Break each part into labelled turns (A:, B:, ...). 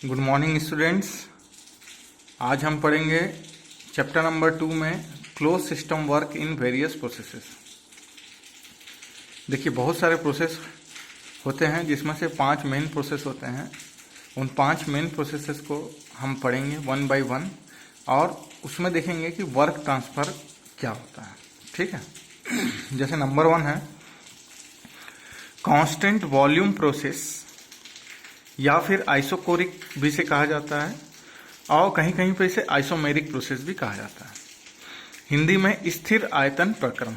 A: Good morning students. आज हम पढ़ेंगे चैप्टर नंबर 2 में close system work in various processes. देखिए, बहुत सारे प्रोसेस होते हैं जिसमें से 5 मेन प्रोसेस होते हैं। उन 5 मेन प्रोसेसेस को हम पढ़ेंगे वन बाय वन और उसमें देखेंगे कि वर्क ट्रांसफ़र क्या होता है। ठीक है। जैसे नंबर 1 है कांस्टेंट वॉल्यूम प्रोसेस, या फिर आइसोकोरिक भी से कहा जाता है और कहीं कहीं पे इसे आइसोमेरिक प्रोसेस भी कहा जाता है। हिंदी में स्थिर आयतन प्रक्रम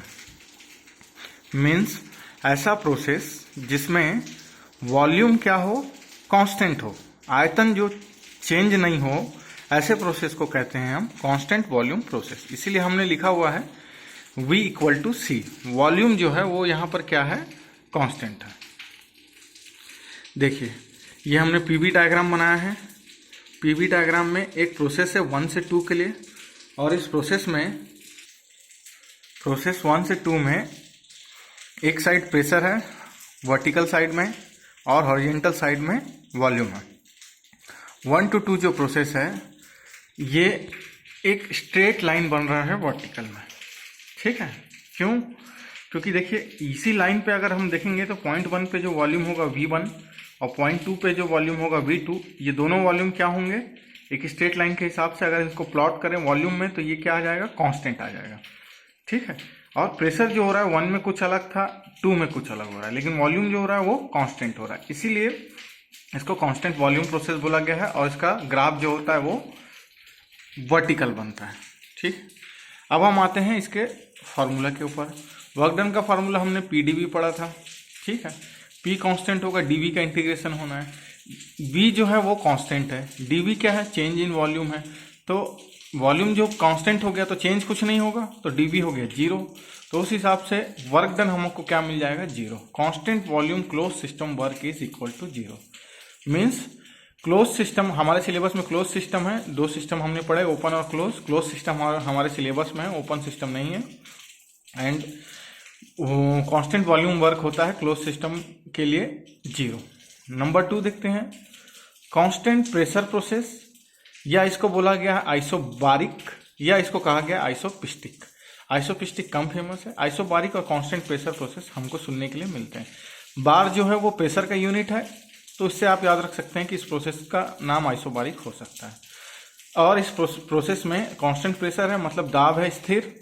A: मीन्स ऐसा प्रोसेस जिसमें वॉल्यूम क्या हो, कांस्टेंट हो, आयतन जो चेंज नहीं हो, ऐसे प्रोसेस को कहते हैं हम कांस्टेंट वॉल्यूम प्रोसेस। इसीलिए हमने लिखा हुआ है V = C। वॉल्यूम जो है वो यहाँ पर क्या है, कांस्टेंट है। देखिए, ये हमने पीवी डायग्राम बनाया है। पीवी डायग्राम में एक प्रोसेस है 1 से 2 के लिए, और इस प्रोसेस 1 से 2 में एक साइड प्रेशर है वर्टिकल साइड में और हॉरिजॉन्टल साइड में वॉल्यूम है। 1 to 2 जो प्रोसेस है ये एक स्ट्रेट लाइन बन रहा है वर्टिकल में। ठीक है, क्यों? क्योंकि देखिए, इसी लाइन पे अगर हम देखेंगे तो पॉइंट 1 पे जो वॉल्यूम होगा V1 और पॉइंट 2 पे जो वॉल्यूम होगा V2, ये दोनों वॉल्यूम क्या होंगे, एक स्ट्रेट लाइन के हिसाब से अगर इसको प्लॉट करें वॉल्यूम में तो ये क्या आ जाएगा, कांस्टेंट आ जाएगा। ठीक है। और प्रेशर जो हो रहा है 1 में कुछ अलग था, 2 में कुछ अलग हो रहा है, लेकिन वॉल्यूम जो हो रहा है वो कांस्टेंट हो रहा है। इसीलिए इसको कांस्टेंट वॉल्यूम प्रोसेस बोला गया है और इसका ग्राफ जो होता है वो वर्टिकल बनता है। ठीक। अब हम आते हैं इसके फार्मूला के ऊपर। वर्क डन का फार्मूला हमने PdV पढ़ा था। ठीक है। P कांस्टेंट होगा, dV का इंटीग्रेशन होना है। V जो है वो कांस्टेंट है, dV क्या है, चेंज इन वॉल्यूम है। तो वॉल्यूम जो कांस्टेंट हो गया तो चेंज कुछ नहीं होगा, तो dV हो गया 0। तो उस हिसाब से वर्क डन हमको क्या मिल जाएगा, 0। Constant volume close system work is equal to 0। Means close system, हमारे सिलेबस में क्लोज सिस्टम है, 2 सिस्टम हमने पढ़े, ओपन और क्लोज। क्लोज सिस्टम हमारे सिलेबस में है, ओपन सिस्टम नहीं है। एंड कांस्टेंट वॉल्यूम वर्क होता है क्लोज सिस्टम के लिए 0। नंबर 2 देखते हैं कांस्टेंट प्रेशर प्रोसेस, या इसको बोला गया है आइसोबारिक, या इसको कहा गया आइसोपिस्टिक। आइसोपिस्टिक कम फेमस है। आइसोबारिक और कांस्टेंट प्रेशर प्रोसेस हमको सुनने के लिए मिलते हैं। बार जो है वो प्रेशर का यूनिट है, तो इससे आप याद रख सकते हैं कि इस प्रोसेस का नाम आइसोबारिक हो सकता है। और इस प्रोसेस में कांस्टेंट प्रेशर है, मतलब दाब है स्थिर,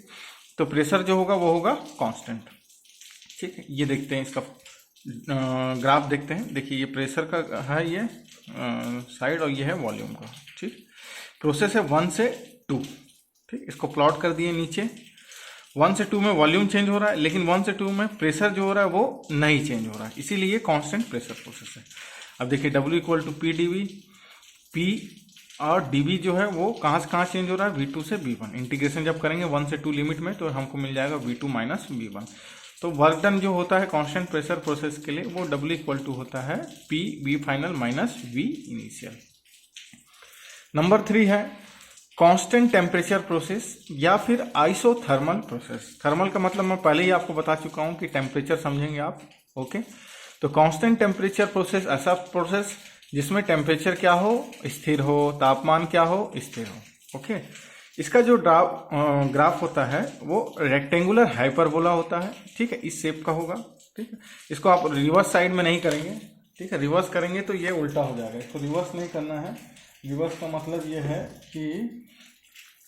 A: तो प्रेशर जो होगा वो होगा कांस्टेंट। ठीक है। ये देखते हैं इसका ग्राफ देखते हैं। देखिए, ये प्रेशर का है ये साइड और ये है वॉल्यूम का। ठीक। प्रोसेस है 1 से 2। ठीक। इसको प्लॉट कर दिए नीचे। 1 से 2 में वॉल्यूम चेंज हो रहा है, लेकिन 1 से 2 में प्रेशर जो हो रहा है वो नहीं चेंज हो रहा है, इसीलिए ये कांस्टेंट प्रेशर प्रोसेस है। अब देखिए W = PdV। P और dV जो है वो कहाँ से कहाँ चेंज हो रहा है, V2 से V1। इंटीग्रेशन जब करेंगे 1 से 2 लिमिट में तो हमको मिल जाएगा V2 - V1। तो वर्क डन जो होता है कांस्टेंट प्रेशर प्रोसेस के लिए वो W = होता है PV final - V initial. Number 3 है कांस्टेंट टेम्परेचर प्रोसेस, या फिर आइसोथर्मल प्रोसेस। थर्मल का मतलब मैं पहले ही आपको बता चुका हूँ कि टेम्परेचर समझेंगे आप। ओके। तो कांस्टेंट टेम्परेचर प्रोसेस ऐसा प्रोसेस जिसमें टेम्परेचर क्या हो, स्थिर हो, तापमान क्या हो, स्थिर हो। ओके। इसका जो ग्राफ होता है वो रेक्टेंगुलर हाइपरबोला होता है। ठीक है, इस शेप का होगा। ठीक है। इसको आप रिवर्स साइड में नहीं करेंगे। ठीक है, रिवर्स करेंगे तो ये उल्टा हो जाएगा, इसको रिवर्स नहीं करना है। रिवर्स का मतलब ये है कि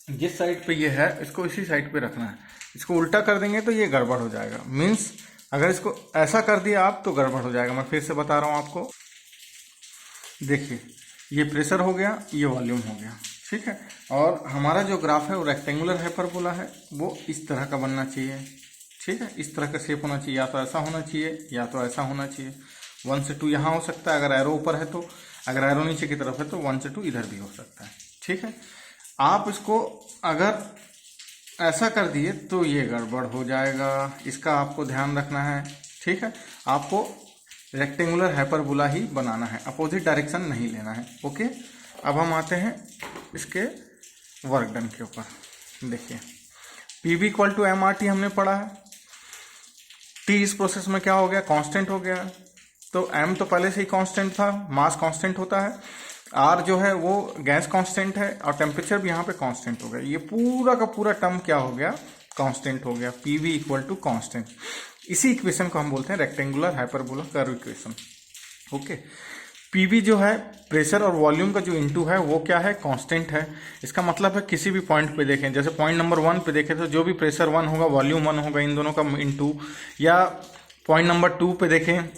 A: जिस साइड पे ये है इसको इसी साइड पे रखना है। इसको उल्टा कर देंगे तो ये गड़बड़ हो जाएगा। मीन्स अगर इसको ऐसा कर दिया आप तो गड़बड़ हो जाएगा। मैं फिर से बता रहा हूँ आपको। देखिए, ये प्रेशर हो गया, ये वॉल्यूम हो गया। ठीक है। और हमारा जो ग्राफ है वो रेक्टेंगुलर हाइपरबोला है, वो इस तरह का बनना चाहिए। ठीक है, इस तरह का शेप होना चाहिए, या तो ऐसा होना चाहिए या तो ऐसा होना चाहिए। 1 से 2 यहाँ हो सकता है अगर एरो ऊपर है तो, अगर एरो नीचे की तरफ है तो 1 से 2 इधर भी हो सकता है। ठीक है। आप इसको अगर ऐसा कर दिए तो ये गड़बड़ हो जाएगा, इसका आपको ध्यान रखना है। ठीक है। आपको रेक्टेंगुलर हाइपरबोला ही बनाना है, अपोजिट डायरेक्शन नहीं लेना है। ओके। अब हम आते हैं इसके वर्क डन के ऊपर। देखिए, PV = MRT हमने पढ़ा है। T इस प्रोसेस में क्या हो गया, कांस्टेंट हो गया। तो M तो पहले से ही कांस्टेंट था, मास कांस्टेंट होता है। आर जो है वो गैस कांस्टेंट है और टेम्परेचर भी यहाँ पे कांस्टेंट हो गया। ये पूरा का पूरा टर्म क्या हो गया, कांस्टेंट हो गया। P V equal to constant. इसी इक्वेशन को हम बोलते हैं rectangular hyperbola curve equation. Okay, PV जो है प्रेशर और वॉल्यूम का जो इनटू है वो क्या है, कांस्टेंट है। इसका मतलब है किसी भी पॉइंट पे देखें, जैसे पॉइंट नंबर 1 पे देखें तो जो भी प्रेशर 1 होगा वॉल्यूम 1 होगा, इन दोनों का इनटू। या पॉइंट नंबर 2 पे देखें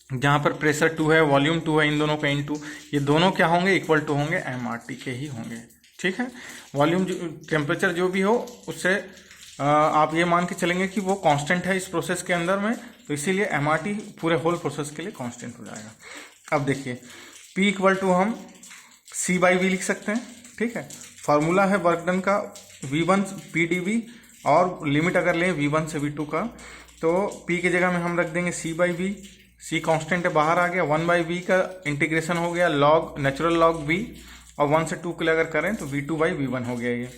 A: जहाँ पर प्रेशर 2 है वॉल्यूम 2 है, इन दोनों का इनटू। ये दोनों क्या होंगे, इक्वल टू होंगे एमआरटी के ही होंगे। ठीक है, वॉल्यूम जो टेम्परेचर जो भी हो उससे आप ये मान के चलेंगे कि वो कांस्टेंट है इस प्रोसेस के अंदर में, तो इसीलिए एमआरटी पूरे होल प्रोसेस के लिए कांस्टेंट हो जाएगा। अब देखिए P इक्वल टू हम C बाई वी लिख सकते हैं। ठीक है, फार्मूला है वर्क डन का V1 PdV, और लिमिट अगर लें V1 से V2 का तो P की जगह में हम रख देंगे C by V. C constant है, बाहर आ गया। 1 बाई वी का इंटीग्रेशन हो गया लॉग नेचुरल लॉग V, और 1 से 2 के लिए अगर करें तो V2 बाई V1 हो गया ये।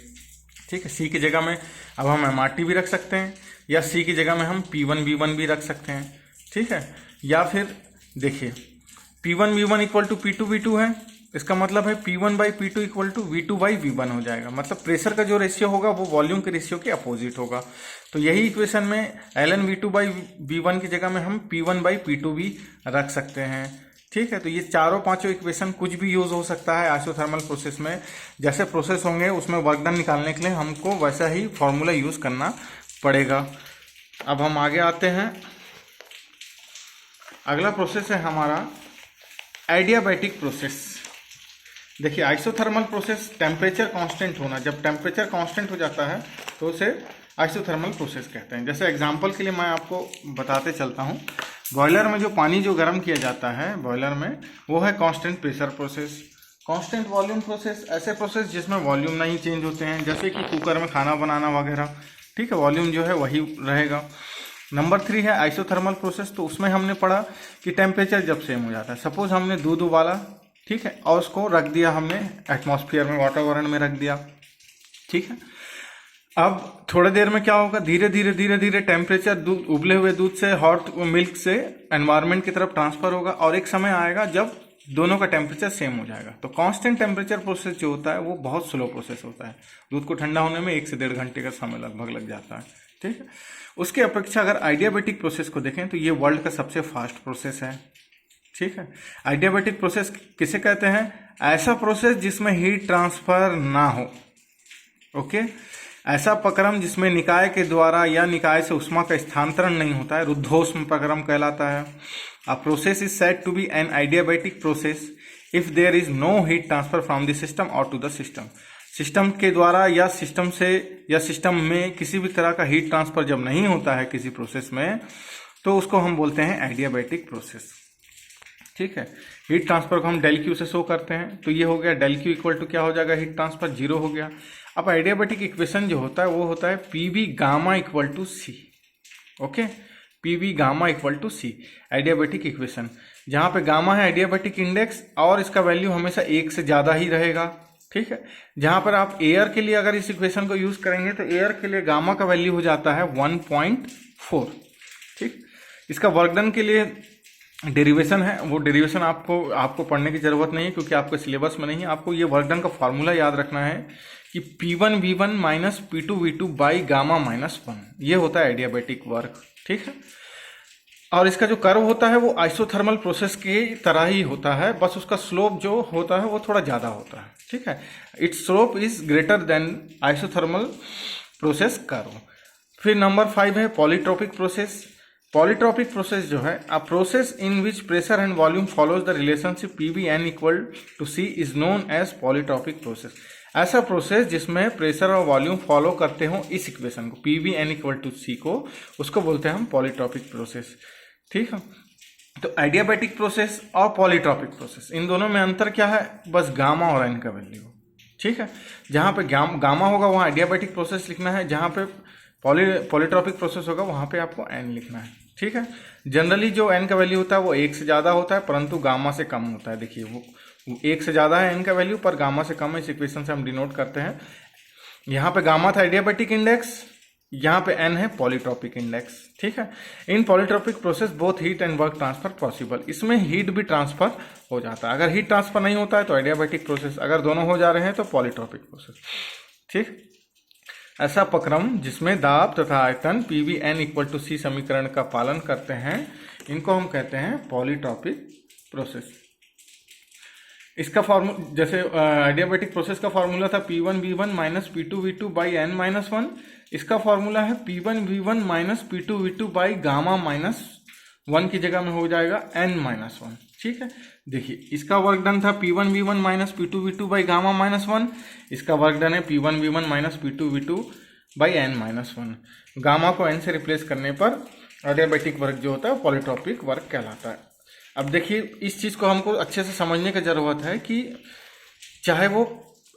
A: ठीक है, C की जगह में अब हम MRT भी रख सकते हैं, या C की जगह में हम P1 V1 भी रख सकते हैं। ठीक है, या फिर देखिए P1 V1 equal to P2 V2 है, इसका मतलब है P1 by P2 equal to V2 by V1 हो जाएगा। मतलब प्रेशर का जो रेशियो होगा वो वॉल्यूम के रेशियो के अपोजिट होगा। तो यही इक्वेशन में ln V2 बाई V1 की जगह में हम P1 बाई P2 भी रख सकते हैं। ठीक है, तो ये चारों पांचों इक्वेशन कुछ भी यूज हो सकता है आइसोथर्मल प्रोसेस में। जैसे प्रोसेस होंगे उसमें वर्क डन निकालने के लिए हमको वैसा ही फॉर्मूला यूज करना पड़ेगा। अब हम आगे आते हैं। अगला प्रोसेस है हमारा एडियाबैटिक प्रोसेस। देखिए आइसोथर्मल प्रोसेस टेम्परेचर कांस्टेंट होना, जब टेम्परेचर कांस्टेंट हो जाता है तो उसे आइसोथर्मल प्रोसेस कहते हैं। जैसे एग्जांपल के लिए मैं आपको बताते चलता हूँ, बॉयलर में जो पानी जो गर्म किया जाता है बॉयलर में, वो है constant pressure process. Constant volume process, ऐसे प्रोसेस जिसमें वॉल्यूम नहीं चेंज होते हैं, जैसे कि कुकर में खाना बनाना वगैरह। ठीक है, वॉल्यूम जो है वही रहेगा। नंबर 3 है आइसोथर्मल प्रोसेस, तो उसमें हमने पढ़ा कि टेम्परेचर जब सेम हो जाता है। सपोज हमने दूध उबाला, ठीक है, और उसको रख दिया हमने एटमॉस्फेयर में, वातावरण में रख दिया। ठीक है, अब थोड़ी देर में क्या होगा, धीरे धीरे टेम्परेचर दूध, उबले हुए दूध से, हॉट मिल्क से एनवायरनमेंट की तरफ ट्रांसफर होगा, और एक समय आएगा जब दोनों का टेम्परेचर सेम हो जाएगा। तो कांस्टेंट टेम्परेचर प्रोसेस जो होता है वो बहुत स्लो प्रोसेस होता है। दूध को ठंडा होने में 1 से 1.5 घंटे का समय लगभग लग जाता है। ठीक है, उसके अपेक्षा अगर आइडियाबैटिक प्रोसेस को देखें तो ये वर्ल्ड का सबसे फास्ट प्रोसेस है। ठीक है, आइडियाबैटिक प्रोसेस किसे कहते हैं, ऐसा प्रोसेस जिसमें हीट ट्रांसफर ना हो। ओके, ऐसा प्रक्रम जिसमें निकाय के द्वारा या निकाय से उष्मा का स्थानांतरण नहीं होता है, रुद्धोष्म प्रक्रम कहलाता है। A process is said to be an adiabatic process if there is no heat transfer from the system और टू द सिस्टम। सिस्टम के द्वारा या सिस्टम से या सिस्टम में किसी भी तरह का हीट ट्रांसफर जब नहीं होता है किसी प्रोसेस में, तो उसको हम बोलते हैं आइडियाबैटिक प्रोसेस। ठीक है, हीट ट्रांसफर को हम डेल क्यू से शो करते हैं, तो ये हो गया डेल क्यू इक्वल टू क्या हो जाएगा, हीट ट्रांसफर 0 हो गया। अब आइडियाबैटिक इक्वेशन जो होता है वो होता है P V gamma equal to C. Okay, P V gamma equal to C adiabatic equation, जहाँ पे गामा है आइडियाबैटिक इंडेक्स और इसका वैल्यू हमेशा 1 से ज़्यादा ही रहेगा। ठीक है, जहाँ पर आप एयर के लिए अगर इस इक्वेशन को यूज करेंगे तो एयर के लिए गामा का वैल्यू हो जाता है 1.4। ठीक, इसका वर्क डन के लिए डेरिवेशन है, वो डेरिवेशन आपको पढ़ने की जरूरत नहीं है क्योंकि आपके सिलेबस में नहीं है। आपको ये वर्क डन का फॉर्मूला याद रखना है कि P1 V1 minus P2 V2 by gamma minus 1, ये होता है आइडियाबैटिक वर्क। ठीक है, और इसका जो कर्व होता है वो आइसोथर्मल प्रोसेस की तरह ही होता है, बस उसका स्लोप जो होता है वो थोड़ा ज़्यादा होता है। ठीक है, it's slope is greater than isothermal process curve. फिर नंबर 5 है पॉलीट्रोपिक प्रोसेस। पॉलीट्रोपिक प्रोसेस जो है, a process in which pressure and volume follows the relationship PV n equal to C is known as polytropic process. ऐसा process जिसमें pressure और volume follow करते हो इस इक्वेशन को, PV n equal to C को, उसको बोलते हैं हम पॉलीट्रोपिक प्रोसेस। ठीक है, तो आइडियाबैटिक प्रोसेस और पॉलीट्रोपिक प्रोसेस, इन दोनों में अंतर क्या है, बस गामा और एन का वैल्यू। ठीक है, जहाँ पे गामा होगा वहाँ आइडियाबैटिक प्रोसेस लिखना है, जहाँ पे पॉलीट्रोपिक प्रोसेस होगा वहाँ पे आपको एन लिखना है। ठीक है, जनरली जो एन का वैल्यू होता है वो 1 से ज़्यादा होता है, परंतु गामा से कम होता है। देखिए वो 1 से ज़्यादा है एन का वैल्यू, पर गामा से कम है। इस इक्वेशन से हम डिनोट करते हैं। यहाँ पे गामा था आइडियाबैटिक इंडेक्स, यहाँ पे n है पॉलीट्रॉपिक इंडेक्स, ठीक है। In polytropic process both heat and work transfer possible, इसमें हीट भी ट्रांसफर हो जाता है। अगर हीट ट्रांसफर नहीं होता है तो एडियाबैटिक प्रोसेस, अगर दोनों हो जा रहे हैं तो पॉलीट्रॉपिक प्रोसेस, ठीक। ऐसा प्रक्रम जिसमें दाब तथा आयतन PV(n=c) समीकरण का पालन करते हैं, इनको हम कहते हैं पॉलीट्रॉपिक प्रोसेस। इसका फॉर्मूला, जैसे एडियाबैटिक प्रोसेस का फॉर्मूला था P1V1 minus P2V2 by n minus 1, इसका फॉर्मूला है P1V1 minus P2V2 by gamma minus 1 की जगह में हो जाएगा n माइनस 1, ठीक है। देखिए इसका वर्क डन था P1V1 minus P2V2 by gamma minus 1, इसका वर्क डन है P1V1 minus P2V2 by n minus 1। Gamma को n से रिप्लेस करने पर एडियाबैटिक वर्क जो होता है पॉलीट्रॉपिक वर्क कहलाता है। अब देखिए इस चीज़ को हमको अच्छे से समझने की ज़रूरत है कि चाहे वो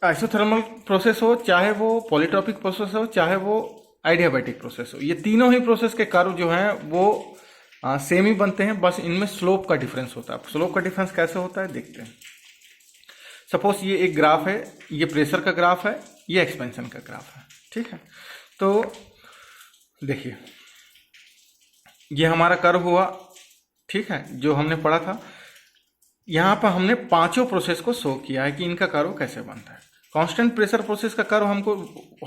A: आइसोथर्मल प्रोसेस हो, चाहे वो पॉलीट्रॉपिक प्रोसेस हो, चाहे वो एडियाबैटिक प्रोसेस हो, ये तीनों ही प्रोसेस के कर्व जो हैं वो सेम ही बनते हैं, बस इनमें स्लोप का डिफरेंस होता है। स्लोप का डिफरेंस कैसे होता है देखते हैं। सपोज ये एक ग्राफ है, ये प्रेशर का ग्राफ है, ये एक्सपेंशन का ग्राफ है, ठीक है। तो देखिए ये हमारा कर्व हुआ, ठीक है, जो हमने पढ़ा था। यहाँ पर हमने पांचों प्रोसेस को शो किया है कि इनका कर्व कैसे बनता है। कांस्टेंट प्रेशर प्रोसेस का कर्व हमको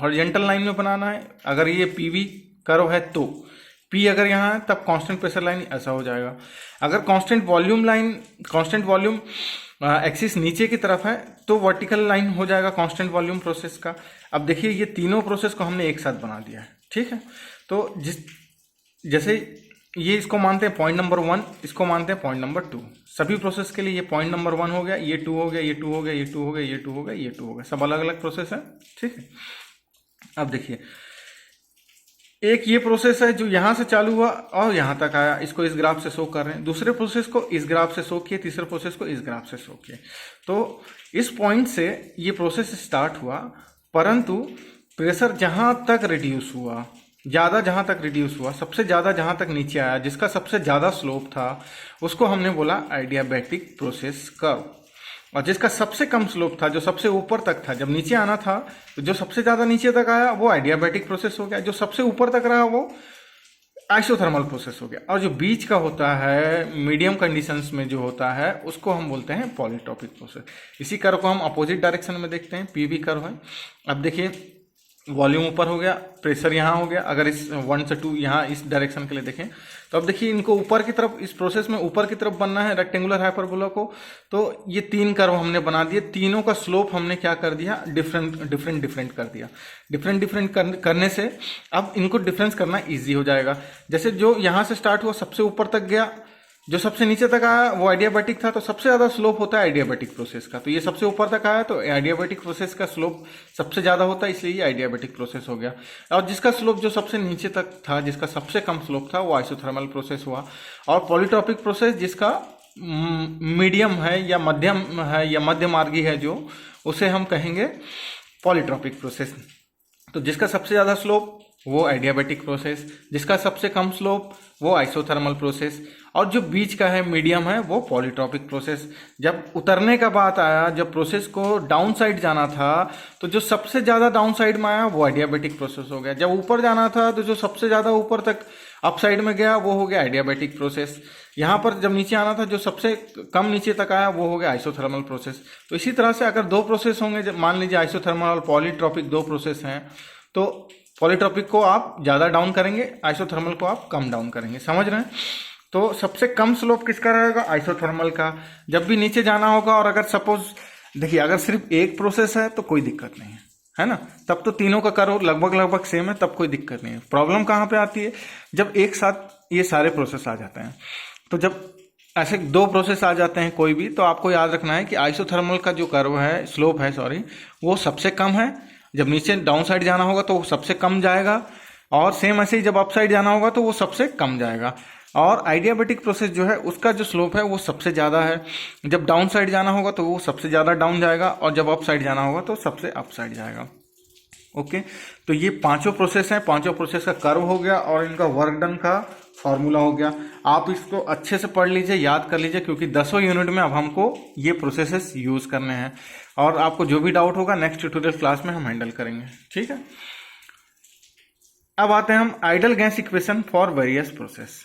A: हॉरिजॉन्टल लाइन में बनाना है। अगर ये पीवी कर्व है तो पी अगर यहाँ है तब कांस्टेंट प्रेशर लाइन ऐसा हो जाएगा। अगर कांस्टेंट वॉल्यूम एक्सिस नीचे की तरफ है तो वर्टिकल लाइन हो जाएगा कांस्टेंट वॉल्यूम प्रोसेस का। अब देखिए ये तीनों प्रोसेस को हमने एक साथ बना दिया है, ठीक है। तो जैसे ये इसको मानते हैं पॉइंट नंबर 1, इसको मानते हैं पॉइंट नंबर 2। सभी प्रोसेस के लिए ये पॉइंट नंबर 1 हो गया, ये 2 हो गया, ये 2 हो गया, ये 2 हो गया, ये 2 हो गया, ये 2 हो गया, सब अलग अलग प्रोसेस है, ठीक है। अब देखिए एक ये प्रोसेस है जो यहां से चालू हुआ और यहां तक आया, इसको इस ग्राफ से शो कर रहे हैं। दूसरे प्रोसेस को इस ग्राफ से शो किए, तीसरे प्रोसेस को इस ग्राफ से शो किए। तो इस पॉइंट से ये प्रोसेस स्टार्ट हुआ, परंतु प्रेशर जहां तक रिड्यूस हुआ, ज़्यादा जहाँ तक रिड्यूस हुआ, सबसे ज़्यादा जहाँ तक नीचे आया, जिसका सबसे ज़्यादा स्लोप था, उसको हमने बोला एडियाबैटिक प्रोसेस कर्व। और जिसका सबसे कम स्लोप था, जो सबसे ऊपर तक था, जब नीचे आना था तो जो सबसे ज़्यादा नीचे तक आया वो एडियाबैटिक प्रोसेस हो गया, जो सबसे ऊपर तक रहा वो आइसोथर्मल प्रोसेस हो गया। और जो बीच का होता है, मीडियम कंडीशंस में जो होता है, उसको हम बोलते हैं पॉलीट्रॉपिक प्रोसेस। इसी कर्व को हम अपोजिट डायरेक्शन में देखते हैं, पीवी कर्व है। अब देखिए वॉल्यूम ऊपर हो गया, प्रेशर यहाँ हो गया। अगर इस 1 से 2 यहाँ इस डायरेक्शन के लिए देखें तो अब देखिए इनको ऊपर की तरफ, इस प्रोसेस में ऊपर की तरफ बनना है रेक्टेंगुलर हाइपरबोला को। तो ये 3 कर्व हमने बना दिए, तीनों का स्लोप हमने क्या कर दिया, डिफरेंट कर दिया। डिफरेंट करने से अब इनको डिफरेंस करना ईजी हो जाएगा। जैसे जो यहाँ से स्टार्ट हुआ सबसे ऊपर तक गया, जो सबसे नीचे तक आया वो एडियाबैटिक था, तो सबसे ज़्यादा स्लोप होता है एडियाबैटिक प्रोसेस का। तो ये सबसे ऊपर तक आया तो एडियाबैटिक प्रोसेस का स्लोप सबसे ज़्यादा होता है, इसलिए ये एडियाबैटिक प्रोसेस हो गया। और जिसका स्लोप जो सबसे नीचे तक था, जिसका सबसे कम स्लोप था, वो आइसोथर्मल प्रोसेस हुआ। और पॉलीट्रॉपिक प्रोसेस जिसका मीडियम है या मध्यम है या मध्य मार्गी है, जो उसे हम कहेंगे पॉलीट्रॉपिक प्रोसेस। तो जिसका सबसे ज़्यादा स्लोप वो एडियाबैटिक प्रोसेस, जिसका सबसे कम स्लोप वो आइसोथर्मल प्रोसेस, और जो बीच का है मीडियम है वो पॉलीट्रॉपिक प्रोसेस। जब उतरने का बात आया, जब प्रोसेस को डाउन साइड जाना था, तो जो सबसे ज़्यादा डाउन साइड में आया वो एडियाबैटिक प्रोसेस हो गया। जब ऊपर जाना था तो जो सबसे ज़्यादा ऊपर तक अप साइड में गया वो हो गया एडियाबैटिक प्रोसेस। यहाँ पर जब नीचे आना था, जो सबसे कम नीचे तक आया वो हो गया आइसोथर्मल प्रोसेस। तो इसी तरह से अगर 2 प्रोसेस होंगे, जब मान लीजिए आइसोथर्मल और पॉलीट्रॉपिक 2 प्रोसेस हैं, तो पॉलीट्रॉपिक को आप ज़्यादा डाउन करेंगे, आइसोथर्मल को आप कम डाउन करेंगे। समझ रहे हैं? तो सबसे कम स्लोप किसका रहेगा? आइसोथर्मल का। जब भी नीचे जाना होगा, और अगर सपोज देखिए अगर सिर्फ एक प्रोसेस है तो कोई दिक्कत नहीं है ना, तब तो तीनों का कर्व लगभग सेम है, तब कोई दिक्कत नहीं है। प्रॉब्लम कहाँ पे आती है? जब एक साथ ये सारे प्रोसेस आ जाते हैं। तो जब ऐसे 2 प्रोसेस आ जाते हैं कोई भी, तो आपको याद रखना है कि आइसोथर्मल का जो कर्व है, स्लोप है सॉरी, वो सबसे कम है। जब नीचे डाउन साइड जाना होगा तो वो सबसे कम जाएगा, और सेम ऐसे ही जब अप साइड जाना होगा तो वो सबसे कम जाएगा। और एडियाबैटिक प्रोसेस जो है उसका जो स्लोप है वो सबसे ज़्यादा है। जब डाउन साइड जाना होगा तो वो सबसे ज़्यादा डाउन जाएगा, और जब अप साइड जाना होगा तो सबसे अप साइड जाएगा। ओके, तो ये 5 प्रोसेस हैं, 5 प्रोसेस का कर्व हो गया और इनका वर्क डन का फॉर्मूला हो गया। आप इसको अच्छे से पढ़ लीजिए, याद कर लीजिए, क्योंकि 10वें यूनिट में अब हमको ये प्रोसेसेस यूज करने हैं। और आपको जो भी डाउट होगा नेक्स्ट ट्यूटोरियल क्लास में हम हैंडल करेंगे, ठीक है। अब आते हैं हम idol gas equation for various process.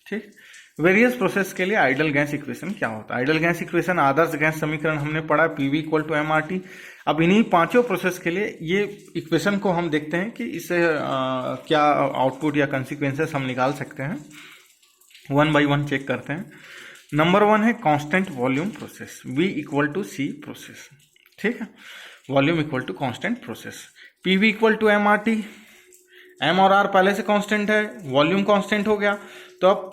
A: ठीक, वेरियस प्रोसेस के लिए आइडल गैस इक्वेशन क्या होता है? आइडल गैस इक्वेशन, आदर्श गैस समीकरण हमने पढ़ा, पीवी इक्वल टू एमआरटी। अब इन्हीं पांचों प्रोसेस के लिए ये इक्वेशन को हम देखते हैं कि इससे क्या आउटपुट या कंसिक्वेंसेस हम निकाल सकते हैं। वन बाय वन चेक करते हैं। नंबर 1 है constant volume process, V equal to C process. ठीक है, volume equal to constant process. PV equal to MRT, M और आर पहले से कांस्टेंट है, वॉल्यूम कांस्टेंट हो गया, तो अब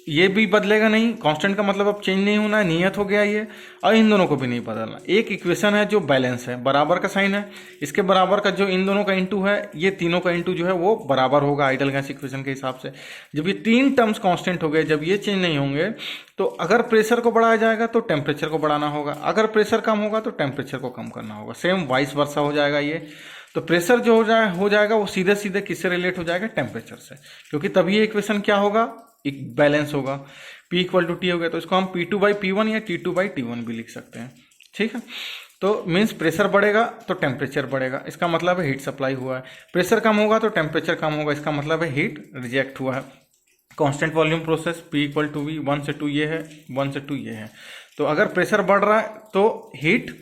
A: ये भी बदलेगा नहीं। कांस्टेंट का मतलब अब चेंज नहीं होना है, नियत हो गया ये। और इन दोनों को भी नहीं बदलना। एक इक्वेशन है जो बैलेंस है, बराबर का साइन है, इसके बराबर का जो इन दोनों का इंटू है, ये तीनों का इंटू जो है वो बराबर होगा आइडल गैस इक्वेशन के हिसाब से। जब ये तीन टर्म्स कांस्टेंट हो गए, जब ये चेंज नहीं होंगे, तो अगर प्रेशर को बढ़ाया जाएगा तो टेम्परेचर को बढ़ाना होगा, अगर प्रेशर कम होगा तो टेम्परेचर को कम करना होगा। सेम वाइस वर्सा हो जाएगा ये। तो प्रेशर जो हो जाएगा वो सीधे सीधे किससे रिलेट हो जाएगा? टेम्परेचर से, क्योंकि तभी ये इक्वेशन क्या होगा? एक बैलेंस होगा। P इक्वल टू टी हो गया, तो इसको हम P2 बाई P1 या T2 बाई T1 भी लिख सकते हैं। ठीक है, तो मीन्स प्रेशर बढ़ेगा तो टेम्परेचर बढ़ेगा, इसका मतलब है हीट सप्लाई हुआ है। प्रेशर कम होगा तो टेम्परेचर कम होगा, इसका मतलब है हीट रिजेक्ट हुआ है। Constant volume process, P equal to V, 1 से 2 ये है, 1 से 2 ये है। तो अगर प्रेशर बढ़ रहा है तो हीट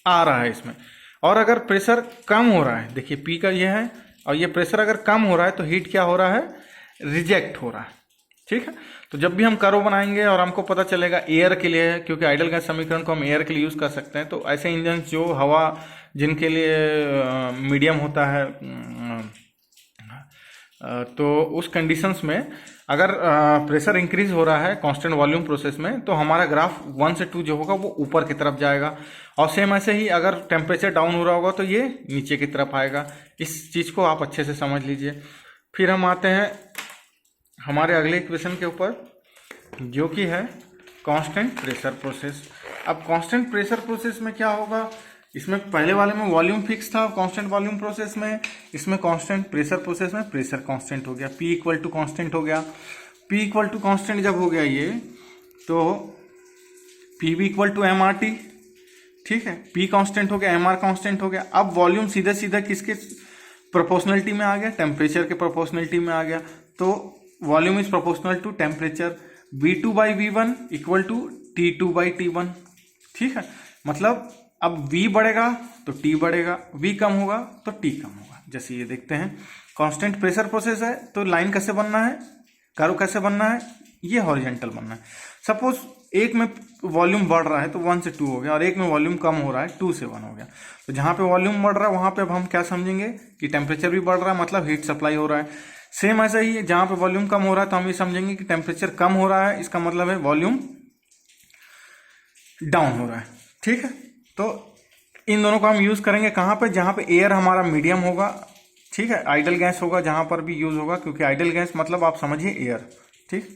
A: आ रहा है इसमें, और अगर प्रेशर कम हो रहा है, देखिए P का ये है, और ये प्रेशर अगर कम हो रहा है तो हीट क्या हो रहा है? रिजेक्ट हो रहा है। ठीक है, तो जब भी हम कर्व बनाएंगे और हमको पता चलेगा एयर के लिए है, क्योंकि आइडल गैस समीकरण को हम एयर के लिए यूज कर सकते हैं, तो ऐसे इंजन जो हवा जिनके लिए मीडियम होता है, तो उस कंडीशंस में अगर प्रेशर इंक्रीज हो रहा है कांस्टेंट वॉल्यूम प्रोसेस में, तो हमारा ग्राफ 1 से 2 जो होगा वो ऊपर की तरफ जाएगा, और सेम ऐसे ही अगर टेम्परेचर डाउन हो रहा होगा तो ये नीचे की तरफ आएगा। इस चीज़ को आप अच्छे से समझ लीजिए। फिर हम आते हैं हमारे अगले इक्वेशन के ऊपर, जो कि है कांस्टेंट प्रेशर प्रोसेस। अब कांस्टेंट प्रेशर प्रोसेस में क्या होगा? इसमें पहले वाले में वॉल्यूम फिक्स था, कांस्टेंट वॉल्यूम प्रोसेस में, इसमें कांस्टेंट प्रेशर प्रोसेस में प्रेशर कांस्टेंट हो गया, P इक्वल टू कांस्टेंट हो गया। P इक्वल टू कांस्टेंट जब हो गया ये, तो PV इक्वल टू MRT। ठीक है, P कांस्टेंट हो गया, MR कांस्टेंट हो गया। अब वॉल्यूम सीधा सीधा किसके प्रोपोर्शनलिटी में आ गया? टेम्परेचर के प्रोपोर्शनलिटी में आ गया। तो volume is proportional to temperature, V2 by V1 equal to T2 by T1। ठीक है, मतलब अब V बढ़ेगा तो T बढ़ेगा, V कम होगा तो T कम होगा। जैसे ये देखते हैं, कांस्टेंट प्रेशर प्रोसेस है, तो लाइन कैसे बनना है, कर्व कैसे बनना है? ये हॉरिजॉन्टल बनना है। सपोज एक में वॉल्यूम बढ़ रहा है तो 1 से 2 हो गया, और एक में वॉल्यूम कम हो रहा है 2 से 1 हो गया। तो जहां पे वॉल्यूम बढ़ रहा है वहां पे अब हम क्या समझेंगे कि टेम्परेचर भी बढ़ रहा है, मतलब हीट सप्लाई हो रहा है। सेम ऐसा ही जहां पे वॉल्यूम कम हो रहा है तो हम ये समझेंगे कि टेम्परेचर कम हो रहा है, इसका मतलब है वॉल्यूम डाउन हो रहा है। ठीक है, तो इन दोनों को हम यूज करेंगे कहां पे? जहां पे एयर हमारा मीडियम होगा। ठीक है, आइडल गैस होगा जहां पर भी यूज होगा, क्योंकि आइडल गैस मतलब आप समझिए एयर। ठीक,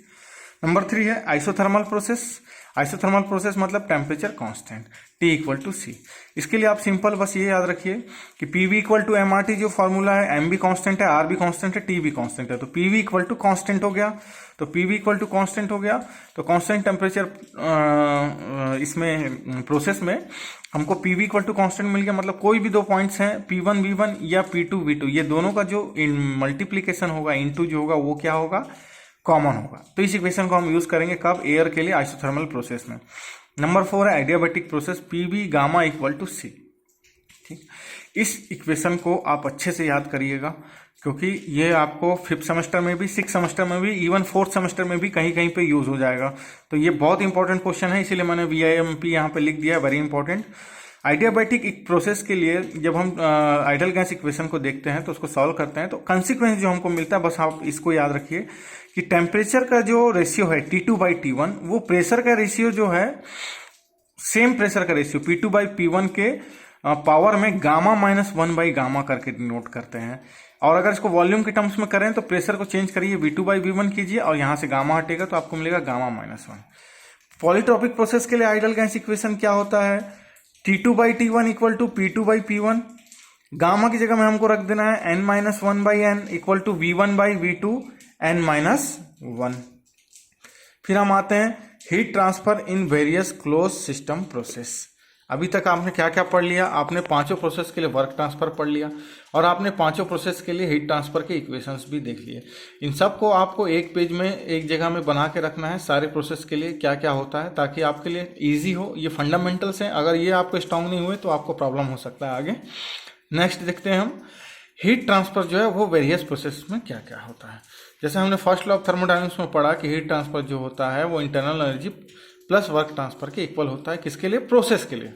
A: नंबर 3 है आइसोथर्मल प्रोसेस। आइसोथर्मल प्रोसेस मतलब temperature constant, T equal to C। इसके लिए आप सिंपल बस ये याद रखिए कि PV इक्वल टू MRT जो फॉर्मूला है, M भी कांस्टेंट है, R भी कांस्टेंट है, T भी कांस्टेंट है, तो PV इक्वल टू कांस्टेंट हो गया। तो PV इक्वल टू कांस्टेंट हो गया, तो कांस्टेंट टेम्परेचर इसमें प्रोसेस में हमको PV इक्वल टू कांस्टेंट मिल गया। मतलब कोई भी दो पॉइंट्स हैं, P1 V1 या P2 V2, ये दोनों का जो मल्टीप्लीकेशन होगा, इनटू जो होगा वो क्या होगा? कॉमन होगा। तो इस इक्वेशन को हम यूज करेंगे कब? एयर के लिए आइसोथर्मल प्रोसेस में। नंबर 4 है adiabatic process, PV gamma equal to C। ठीक, इस इक्वेशन को आप अच्छे से याद करिएगा, क्योंकि ये आपको 5th सेमेस्टर में भी, 6th सेमेस्टर में भी, इवन 4th सेमेस्टर में भी कहीं कहीं पे यूज हो जाएगा। तो ये बहुत इंपॉर्टेंट क्वेश्चन है, इसीलिए मैंने VIMP यहाँ पे लिख दिया, वेरी इंपॉर्टेंट। आइडियाबैटिक एक प्रोसेस के लिए जब हम आइडल गैस इक्वेशन को देखते हैं तो उसको सॉल्व करते हैं, तो कंसिक्वेंस जो हमको मिलता है, बस आप इसको याद रखिए कि टेम्परेचर का जो रेशियो है T2 बाई T1, वो प्रेशर का रेशियो जो है, सेम प्रेशर का रेशियो P2 बाई P1 के पावर में गामा माइनस 1 बाई गामा करके डिनोट करते हैं। और अगर इसको वॉल्यूम के टर्म्स में करें तो प्रेशर को चेंज करिए, V2 बाई V1 कीजिए और यहां से गामा हटेगा तो आपको मिलेगा गामा माइनस 1। पॉलीट्रॉपिक प्रोसेस के लिए आइडल गैस इक्वेशन क्या होता है? T2 by T1 equal to P2 by P1। Gamma की जगह में हमको रख देना है n minus 1 by n equal to V1 by V2 n minus 1। फिर हम आते हैं heat transfer in various close system process. अभी तक आपने क्या क्या पढ़ लिया? आपने पांचों प्रोसेस के लिए वर्क ट्रांसफर पढ़ लिया और आपने पांचों प्रोसेस के लिए हीट ट्रांसफर के इक्वेशंस भी देख लिए। इन सब को आपको एक पेज में एक जगह में बना के रखना है, सारे प्रोसेस के लिए क्या क्या होता है, ताकि आपके लिए ईजी हो। ये फंडामेंटल्स हैं, अगर ये आपको स्ट्रांग नहीं हुए तो आपको प्रॉब्लम हो सकता है आगे। नेक्स्ट देखते हैं हम हीट ट्रांसफर जो है वो वेरियस प्रोसेस में क्या क्या होता है। जैसे हमने फर्स्ट लॉ ऑफ थर्मोडायनामिक्स में पढ़ा कि हीट ट्रांसफर जो होता है वो internal energy plus work transfer के इक्वल होता है। किसके लिए? प्रोसेस के लिए।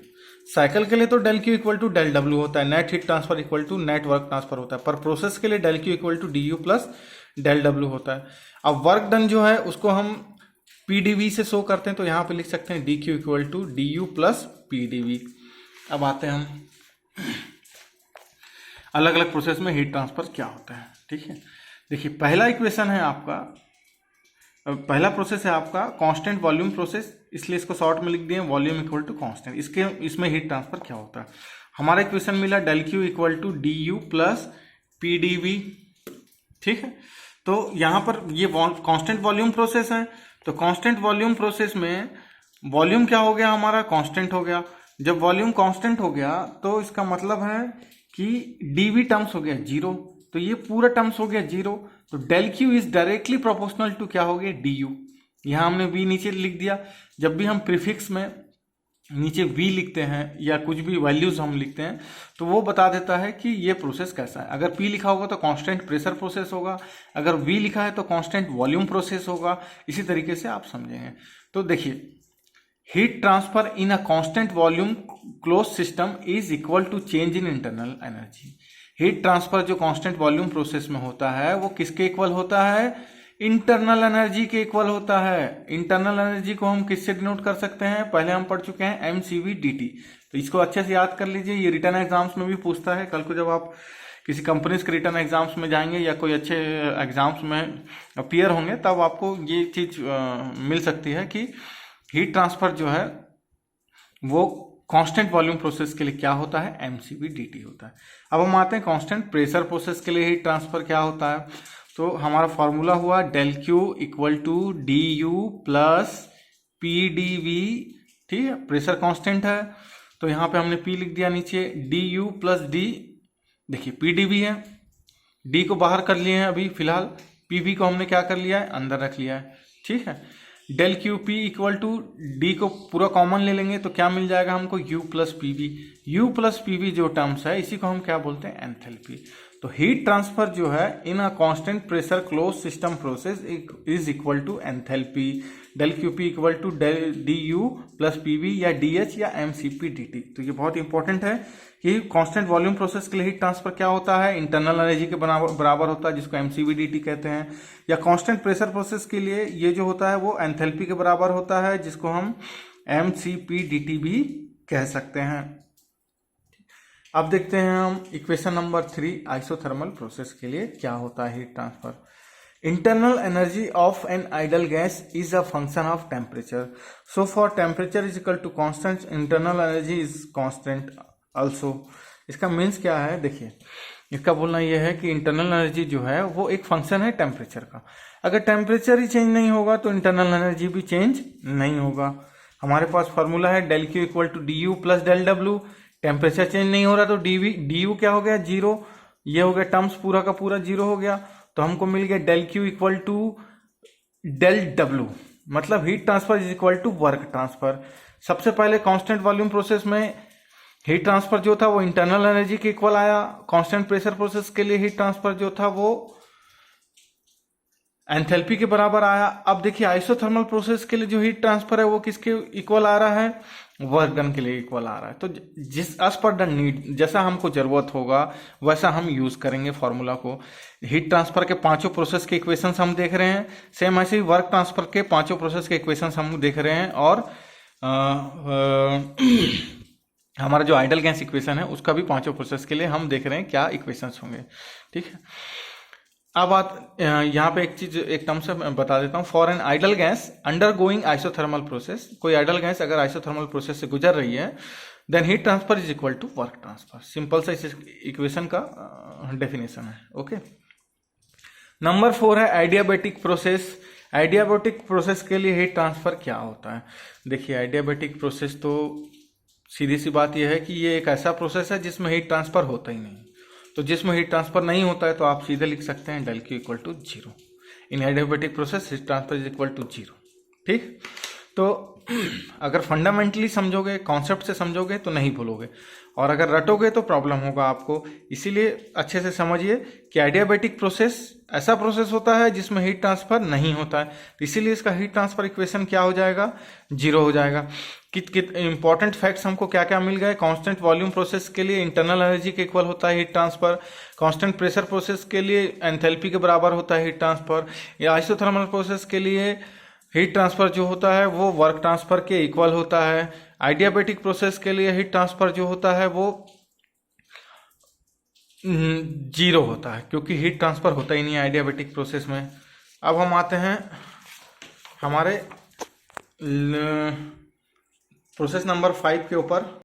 A: साइकिल के लिए तो del Q equal to del W होता है, net heat transfer equal to net work transfer होता है, पर प्रोसेस के लिए del Q equal to D U plus del W होता है। अब वर्क डन जो है उसको हम पीडीवी से शो करते हैं, तो यहाँ पे लिख सकते हैं D Q equal to D U plus PDV. अब आते हैं हम अलग अलग प्रोसेस में हीट ट्रांसफर क्या होता है। ठीक है, देखिए पहला इक्वेशन है आपका, पहला प्रोसेस है आपका कांस्टेंट वॉल्यूम प्रोसेस, इसलिए इसको शॉर्ट में लिख दिए वॉल्यूम इक्वल टू कांस्टेंट। इसमें हीट ट्रांसफर क्या होता है? हमारा इक्वेशन मिला del Q equal to D U plus P D V. ठीक है, तो यहाँ पर ये कांस्टेंट वॉल्यूम प्रोसेस है, तो कांस्टेंट वॉल्यूम प्रोसेस में वॉल्यूम क्या हो गया? हमारा कांस्टेंट हो गया। जब वॉल्यूम कांस्टेंट हो गया तो इसका मतलब है कि डीवी टर्म्स हो गया जीरो, तो ये पूरा टर्म्स हो गया जीरो। तो del Q is directly proportional to क्या हो गया? D U. यहाँ हमने वी नीचे लिख दिया। जब भी हम प्रीफिक्स में नीचे वी लिखते हैं या कुछ भी वैल्यूज हम लिखते हैं तो वो बता देता है कि ये प्रोसेस कैसा है। अगर पी लिखा होगा तो कांस्टेंट प्रेशर प्रोसेस होगा, अगर वी लिखा है तो कांस्टेंट वॉल्यूम प्रोसेस होगा। इसी तरीके से आप समझेंगे। तो देखिए heat transfer in a constant volume close system is equal to change in internal energy. Heat transfer जो कांस्टेंट वॉल्यूम प्रोसेस में होता है वो किसके इक्वल होता है? इंटरनल एनर्जी के इक्वल होता है। इंटरनल एनर्जी को हम किससे डिनोट कर सकते हैं? पहले हम पढ़ चुके हैं mCv/dt, तो इसको अच्छे से याद कर लीजिए। ये रिटर्न एग्जाम्स में भी पूछता है। कल को जब आप किसी कंपनीज के रिटर्न एग्जाम्स में जाएंगे या कोई अच्छे एग्जाम्स में अपीयर होंगे तब आपको ये चीज मिल सकती है कि हीट ट्रांसफर जो है वो कांस्टेंट वॉल्यूम प्रोसेस के लिए क्या होता है? mCv/dt होता है। अब हम आते हैं कांस्टेंट प्रेशर प्रोसेस के लिए हीट ट्रांसफर क्या होता है। तो हमारा फॉर्मूला हुआ del Q equal to D U plus P D V. ठीक है, प्रेशर कांस्टेंट है तो यहाँ पे हमने पी लिख दिया नीचे, डी यू प्लस डी, देखिए पी डी वी है, डी को बाहर कर लिए हैं अभी फिलहाल, पी वी को हमने क्या कर लिया है? अंदर रख लिया है। ठीक है, del Q P equal to D को पूरा कॉमन ले लेंगे तो क्या मिल जाएगा हमको? You plus P we. You plus P we जो टर्म्स है इसी को हम क्या बोलते हैं? एंथैल्पी। तो हीट ट्रांसफर जो है in a constant pressure close system process is equal to enthalpy. Del Q P equal to del D U plus P V या डी एच या mCp/dt। तो ये बहुत इंपॉर्टेंट है कि कांस्टेंट वॉल्यूम प्रोसेस के लिए हीट ट्रांसफर क्या होता है? इंटरनल एनर्जी के बराबर होता है, जिसको mCv/dt कहते हैं। या कांस्टेंट प्रेशर प्रोसेस के लिए ये जो होता है वो एंथैल्पी के बराबर होता है, जिसको हम mCp/dt भी कह सकते हैं। अब देखते हैं हम इक्वेशन नंबर 3 आइसोथर्मल प्रोसेस के लिए क्या होता है heat transfer. Internal energy of an ideal gas is a function of temperature, so for temperature is equal to constant internal energy is constant also. इसका मीन्स क्या है? देखिए इसका बोलना यह है कि इंटरनल एनर्जी जो है वो एक फंक्शन है टेम्परेचर का। अगर टेम्परेचर ही चेंज नहीं होगा तो इंटरनल एनर्जी भी चेंज नहीं होगा। हमारे पास फॉर्मूला है del Q equal to D U plus del W. Temperature change नहीं हो रहा तो डी यू क्या हो गया? जीरो। ये हो गया टर्म्स पूरा का पूरा जीरो हो गया, तो हमको मिल गया del Q equal to del W, मतलब heat transfer is equal to work transfer. सबसे पहले कांस्टेंट वॉल्यूम प्रोसेस में हीट ट्रांसफर जो था वो इंटरनल एनर्जी के इक्वल आया। कांस्टेंट प्रेशर प्रोसेस के लिए हीट ट्रांसफर जो था वो एंथैल्पी के बराबर आया। अब देखिए आइसोथर्मल प्रोसेस के लिए जो हीट ट्रांसफर है वो किसके इक्वल आ रहा है? वर्क डन के लिए इक्वल आ रहा है। तो जिस एज पर द नीड, जैसा हमको जरूरत होगा वैसा हम यूज करेंगे फॉर्मूला को। हीट ट्रांसफर के पांचों प्रोसेस के इक्वेशंस हम देख रहे हैं, सेम ऐसे ही वर्क ट्रांसफर के पांचों प्रोसेस के इक्वेशंस हम देख रहे हैं। और हमारा जो आइडल गैस इक्वेशन है उसका भी पांचों प्रोसेस के लिए हम देख रहे हैं क्या इक्वेशंस होंगे। ठीक है, अब बात यहाँ पे एक टर्म से बता देता हूँ। For an ideal gas undergoing isothermal process, कोई आइडल गैस अगर आइसोथर्मल प्रोसेस से गुजर रही है then heat transfer is equal to work transfer. Simple सा इस इक्वेशन का डेफिनेशन है। ओके, नंबर 4 है एडियाबैटिक प्रोसेस। एडियाबैटिक प्रोसेस के लिए हीट ट्रांसफर क्या होता है? देखिए एडियाबैटिक प्रोसेस तो सीधी सी बात यह है कि ये एक ऐसा प्रोसेस है जिसमें हीट ट्रांसफर होता ही नहीं। तो जिसमें हीट ट्रांसफर नहीं होता है तो आप सीधे लिख सकते हैं del Q equal to 0। In adiabatic process heat transfer is equal to 0। ठीक, तो अगर फंडामेंटली समझोगे, कॉन्सेप्ट से समझोगे तो नहीं भूलोगे, और अगर रटोगे तो प्रॉब्लम होगा आपको। इसीलिए अच्छे से समझिए कि एडियाबैटिक प्रोसेस ऐसा प्रोसेस होता है जिसमें हीट ट्रांसफर नहीं होता है, तो इसीलिए इसका हीट ट्रांसफर इक्वेशन क्या हो जाएगा, 0 हो जाएगा। कित इंपॉर्टेंट फैक्ट्स हमको क्या क्या मिल गए। कांस्टेंट वॉल्यूम प्रोसेस के लिए इंटरनल एनर्जी के इक्वल होता है heat transfer, constant pressure process के लिए एंथैल्पी के बराबर होता है हीट ट्रांसफर, या आइसोथर्मल प्रोसेस के लिए हीट ट्रांसफर जो होता है वो वर्क ट्रांसफर के इक्वल होता है। आइडियाबैटिक प्रोसेस के लिए हीट ट्रांसफर जो होता है वो 0 होता है, क्योंकि हीट ट्रांसफर होता ही नहीं है आइडियाबैटिक प्रोसेस में। अब हम आते हैं हमारे प्रोसेस नंबर 5 के ऊपर।